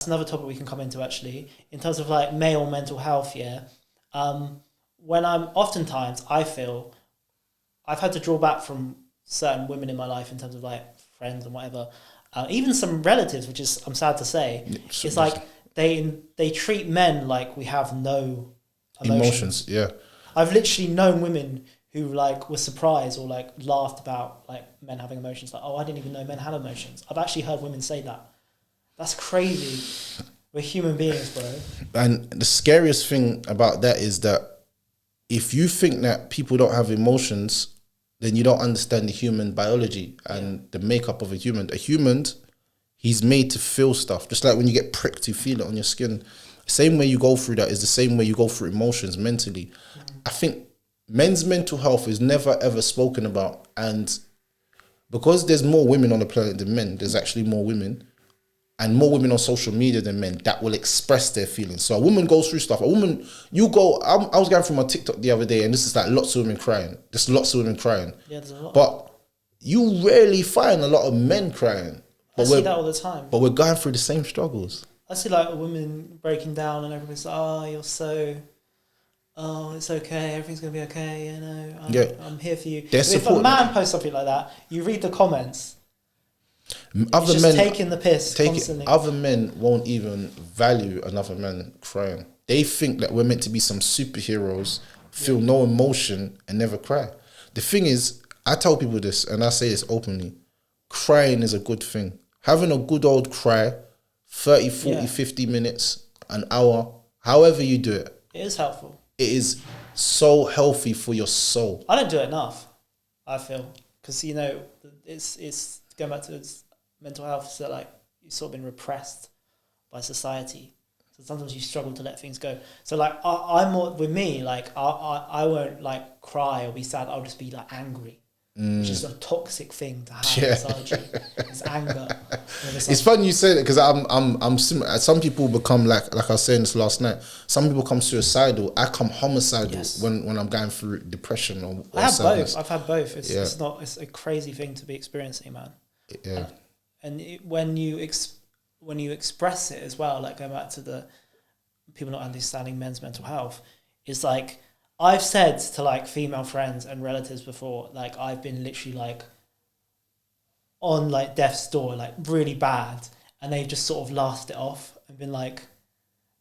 That's another topic we can come into actually, in terms of like male mental health, yeah. When oftentimes I feel I've had to draw back from certain women in my life in terms of like friends and whatever, even some relatives, which is, I'm sad to say, it's like they treat men like we have no emotions. Yeah. I've literally known women who like were surprised or like laughed about like men having emotions. Like, oh, I didn't even know men had emotions. I've actually heard women say that. That's crazy. We're human beings, bro. And the scariest thing about that is that if you think that people don't have emotions, then you don't understand the human biology and the makeup of a human. A human, he's made to feel stuff. Just like when you get pricked, you feel it on your skin. Same way you go through that is the same way you go through emotions mentally. I think men's mental health is never ever spoken about, and because there's more women on the planet than men, there's actually more women, and more women on social media than men that will express their feelings. So a woman goes through stuff. I was going through my TikTok the other day, and this is like lots of women crying. Just lots of women crying. Yeah, there's a lot. But you rarely find a lot of men crying. I see that all the time. But we're going through the same struggles. I see like a woman breaking down and everybody's like, oh, you're so... Oh, it's okay. Everything's gonna be okay. You know, I'm here for you. If a man posts something like that, you read the comments. Other men taking the piss constantly. Other men won't even value another man crying. They think that we're meant to be some superheroes, feel no emotion and never cry. The thing is, I tell people this and I say this openly: crying is a good thing. Having a good old cry, 30, 40, 50 minutes, an hour, however you do it. It is helpful. It is so healthy for your soul. I don't do it enough, I feel. Because, you know, it's going back to mental health, so like you've sort of been repressed by society. So sometimes you struggle to let things go. So like I'm more, with me, like I won't like cry or be sad, I'll just be like angry. Which is a toxic thing to have inside you. It's anger. It's funny you say that because I'm similar. Some people become like I was saying this last night. Some people become suicidal. I come homicidal when I'm going through depression or I have sadness. both. I've had both. It's a crazy thing to be experiencing, man. Yeah. And when you express it as well, like going back to the people not understanding men's mental health, it's like, I've said to like female friends and relatives before, like I've been literally like on like death's door, like really bad, and they've just sort of laughed it off and been like,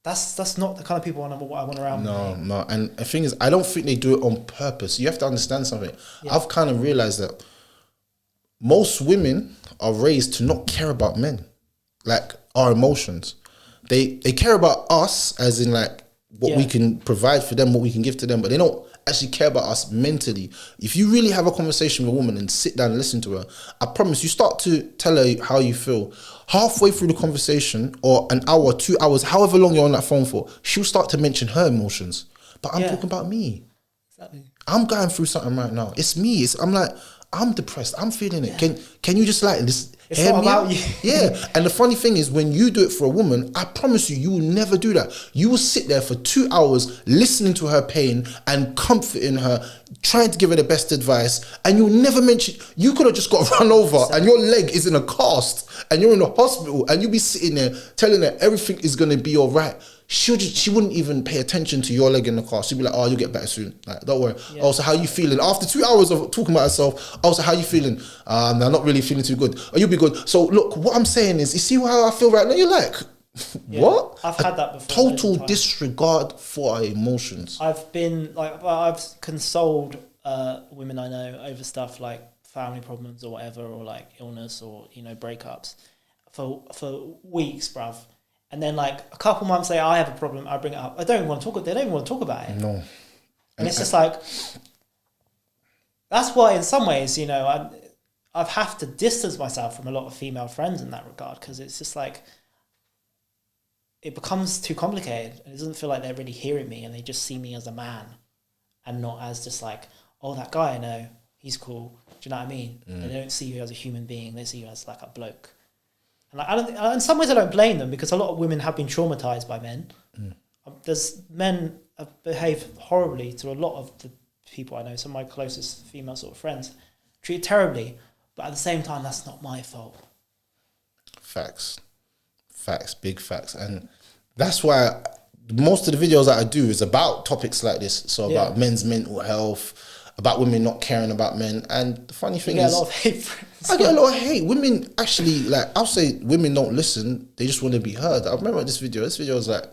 that's not the kind of people I want around me. No. And the thing is, I don't think they do it on purpose. You have to understand something. Yeah. I've kind of realized that most women are raised to not care about men, like our emotions. They care about us as in like, what we can provide for them, what we can give to them, but they don't actually care about us mentally. If you really have a conversation with a woman and sit down and listen to her, I promise you start to tell her how you feel. Halfway through the conversation, or an hour, 2 hours, however long you're on that phone for, she'll start to mention her emotions. But I'm talking about me. Exactly. I'm going through something right now. It's me. I'm like, I'm depressed. I'm feeling it. Can you just like this? It's not about you. Yeah. And the funny thing is, when you do it for a woman, I promise you will never do that. You will sit there for 2 hours listening to her pain and comforting her, trying to give her the best advice, and you'll never mention, you could have just got run over and your leg is in a cast and you're in the hospital and you'll be sitting there telling her everything is going to be all right. She wouldn't even pay attention to your leg in the car. She'd be like, oh, you'll get better soon. Like, don't worry. Yeah. Oh, so how you feeling? After 2 hours of talking about herself, oh, so how you feeling? I'm not really feeling too good. Oh, you'll be good. So look, what I'm saying is, you see how I feel right now? You're like, what? I've had that before. Total disregard for our emotions. I've been like, I've consoled women I know over stuff like family problems or whatever, or like illness or, you know, breakups for weeks, bruv. And then like a couple months later, I have a problem, I bring it up. They don't even want to talk about it. No. And it's just like, that's why in some ways, you know, I've have to distance myself from a lot of female friends in that regard, because it's just like, it becomes too complicated. It doesn't feel like they're really hearing me, and they just see me as a man and not as just like, oh, that guy I know, he's cool. Do you know what I mean? They don't see you as a human being. They see you as like a bloke. And like, in some ways I don't blame them, because a lot of women have been traumatized by men. There's men have behaved horribly to a lot of the people I know. Some of my closest female sort of friends treated terribly, but at the same time, that's not my fault. Facts. Facts, big facts. And that's why most of the videos that I do is about topics like this. So about men's mental health, about women not caring about men. And the funny thing is, a lot of hate for it. I get a lot of hate. Women actually, like, I'll say women don't listen. They just want to be heard. I remember this video. This video was like,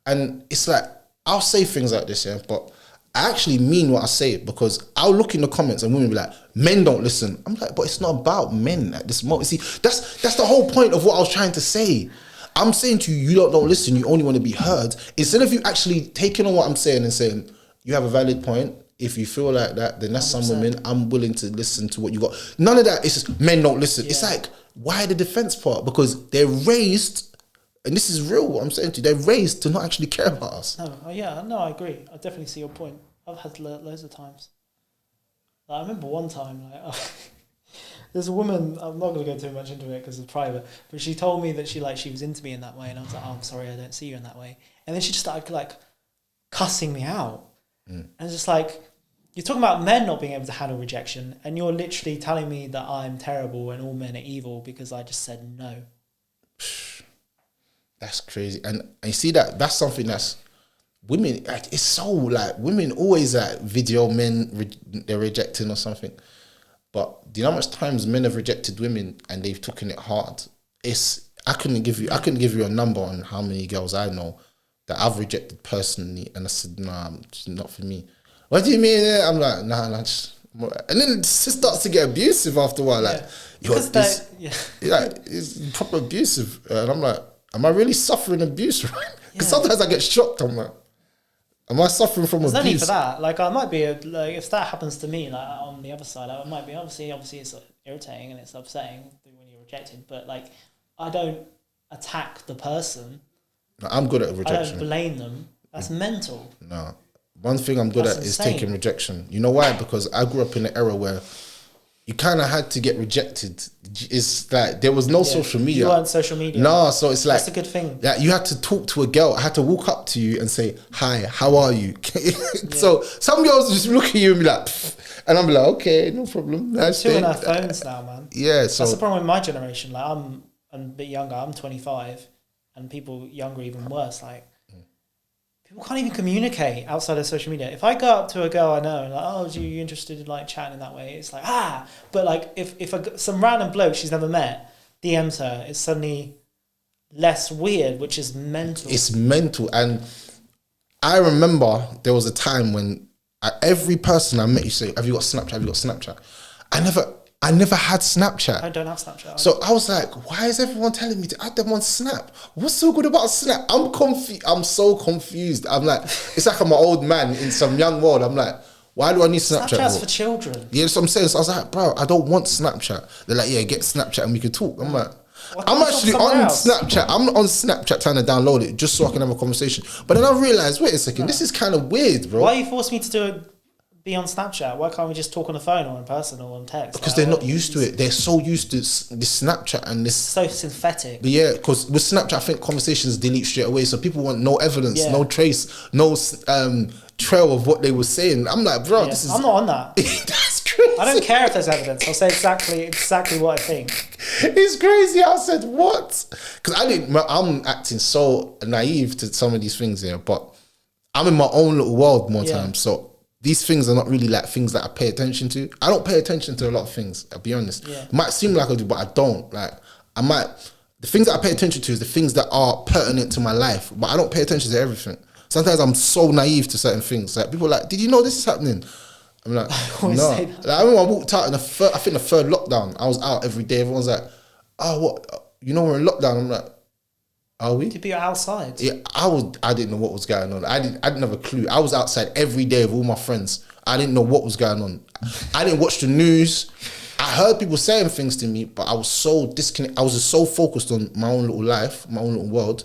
and it's like, I'll say things like this, yeah, but I actually mean what I say, because I'll look in the comments and women be like, men don't listen. I'm like, but it's not about men at this moment. See, that's the whole point of what I was trying to say. I'm saying to you, you don't listen, you only want to be heard. Instead of you actually taking on what I'm saying and saying, you have a valid point. If you feel like that, then that's 100%. Some women, I'm willing to listen to what you got. None of that, it's just men don't listen. Yeah. It's like, why the defense part? Because they're raised, and this is real what I'm saying to you, they're raised to not actually care about us. No, I agree. I definitely see your point. I've had loads of times. Like, I remember one time, like, there's a woman, I'm not going to go too much into it because it's private, but she told me that she was into me in that way, and I was like, oh, I'm sorry, I don't see you in that way. And then she just started like cussing me out. And it's just like, you're talking about men not being able to handle rejection, and you're literally telling me that I'm terrible and all men are evil because I just said no. That's crazy. And you see that's something that's women, like, it's so like, women always like video men, they're rejecting or something. But do you know how much times men have rejected women and they've taken it hard? I couldn't give you a number on how many girls I know that I've rejected personally, and I said, nah, it's not for me. What do you mean? I'm like, nah, just... And then it just starts to get abusive after a while. Like, it's proper abusive. And I'm like, am I really suffering abuse, right? Because sometimes I get shocked. I'm like, am I suffering from abuse? There's no need for that. Like, I might be, like, if that happens to me, like, on the other side, I might be, obviously it's irritating and it's upsetting when you're rejected, but, like, I don't attack the person. No, I'm good at rejection. I don't blame them. That's mental. No. One thing I'm good at is taking rejection. You know why? Because I grew up in an era where you kind of had to get rejected. It's like there was no social media. You weren't social media. No, so it's like... That's a good thing. Yeah, you had to talk to a girl. I had to walk up to you and say, hi, how are you? So some girls just look at you and be like... Pfft. And I'm like, okay, no problem. Nice. Two on our phones now, man. Yeah, so... That's the problem with my generation. Like, I'm a bit younger. I'm 25. And people younger even worse. Like, people can't even communicate outside of social media. If I go up to a girl I know and like, oh, are you interested in like chatting in that way? It's like, but like if some random bloke she's never met DMs her, it's suddenly less weird, which is mental. It's mental. And I remember there was a time when every person I met, you say, have you got Snapchat? Have you got Snapchat? I never had Snapchat. I don't have Snapchat. So I was like, why is everyone telling me to add them on Snap? What's so good about Snap? I'm so confused. I'm like, it's like I'm an old man in some young world. I'm like, why do I need Snapchat? Snapchat's for children. Yeah, that's what I'm saying. So I was like, bro, I don't want Snapchat. They're like, yeah, get Snapchat and we can talk. I'm like, I'm actually on Snapchat. I'm on Snapchat trying to download it just so I can have a conversation. But then I realized, wait a second, this is kind of weird, bro. Why you forced me to be on Snapchat? Why can't we just talk on the phone or in person or on text? Because they're not used to it. They're so used to this Snapchat and this... So synthetic. But yeah, because with Snapchat, I think conversations delete straight away. So people want no evidence, no trace, no trail of what they were saying. I'm like, bro, this is... I'm not on that. That's crazy. I don't care if there's evidence. I'll say exactly what I think. It's crazy. I said, what? Because I'm acting so naive to some of these things here, but I'm in my own little world more times. So these things are not really like things that I pay attention to. I don't pay attention to a lot of things, I'll be honest. Yeah. It might seem like I do, but I don't. Like, the things that I pay attention to is the things that are pertinent to my life, but I don't pay attention to everything. Sometimes I'm so naive to certain things. Like, people are like, did you know this is happening? I'm like, no. Like, I remember I walked out in the third lockdown. I was out every day. Everyone's like, oh, what? You know we're in lockdown. I'm like, are we? To be outside. Yeah, I didn't know what was going on. I didn't have a clue. I was outside every day with all my friends. I didn't know what was going on. I didn't watch the news. I heard people saying things to me, but I was so disconnected. I was just so focused on my own little life, my own little world.